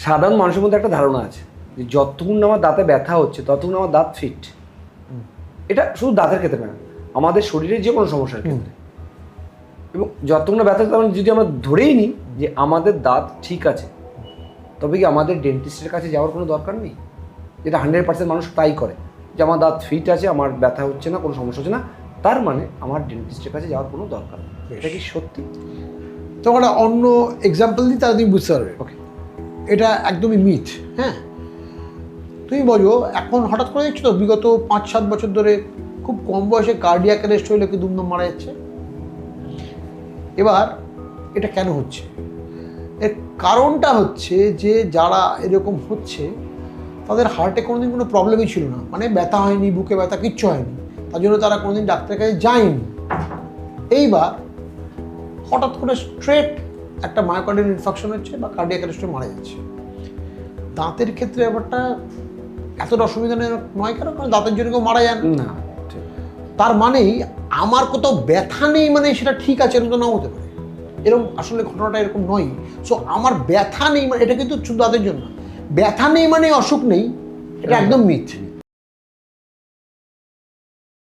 সাধারণ মানুষের মধ্যে একটা ধারণা আছে যে যতক্ষণ আমার দাঁতে ব্যথা হচ্ছে ততক্ষণ আমার দাঁত ফিট। এটা শুধু দাঁতের ক্ষেত্রে না, আমাদের শরীরের যে কোনো সমস্যার ক্ষেত্রে। এবং যতক্ষণ না ব্যথা হচ্ছে, যদি আমরা ধরেই নিই যে আমাদের দাঁত ঠিক আছে, তবে কি আমাদের ডেন্টিস্টের কাছে যাওয়ার কোনো দরকার নেই? যেটা 100% মানুষ তাই করে, যে আমার দাঁত ফিট আছে, আমার ব্যথা হচ্ছে না, কোনো সমস্যা হচ্ছে না, তার মানে আমার ডেন্টিস্টের কাছে যাওয়ার কোনো দরকার নেই। এটা কি সত্যি? তখন একটা অন্য এক্সাম্পল দিই, তাহলে তুমি বুঝতে পারবে। ওকে, এটা একদমই মিথ। হ্যাঁ, তুমি বলো এখন হঠাৎ করে দেখছো তো বিগত 5-7 বছর ধরে খুব কম বয়সে কার্ডিয়াক অ্যারেস্ট হয়ে লোকে দুমদম মারা যাচ্ছে। এবার এটা কেন হচ্ছে? এর কারণটা হচ্ছে যে যারা এরকম হচ্ছে তাদের হার্টে কোনোদিন কোনো প্রবলেমই ছিল না, মানে ব্যথা হয়নি, বুকে ব্যথা কিচ্ছু হয়নি, তার জন্য তারা কোনোদিন ডাক্তারের কাছে যায়নি। এইবার হঠাৎ করে স্ট্রেট একটা মায়োকার্ডিয়াল ইনফাকশন হচ্ছে বা কার্ডিয়াক অ্যারেস্টে মারা যাচ্ছে। দাঁতের ক্ষেত্রে ব্যাপারটা এতটা অসুবিধাজনক নয় কেন? কারণ দাঁতের জন্য কেউ মারা যান না, তার মানেই আমার কোথাও ব্যথা নেই মানে সেটা ঠিক আছে, এরকম তো নাও হতে পারে। এরকম আসলে ঘটনাটা এরকম নয়। সো আমার ব্যথা নেই মানে এটা কিন্তু শুধু দাঁতের জন্য, ব্যথা নেই মানে অসুখ নেই, এটা একদম মিথ।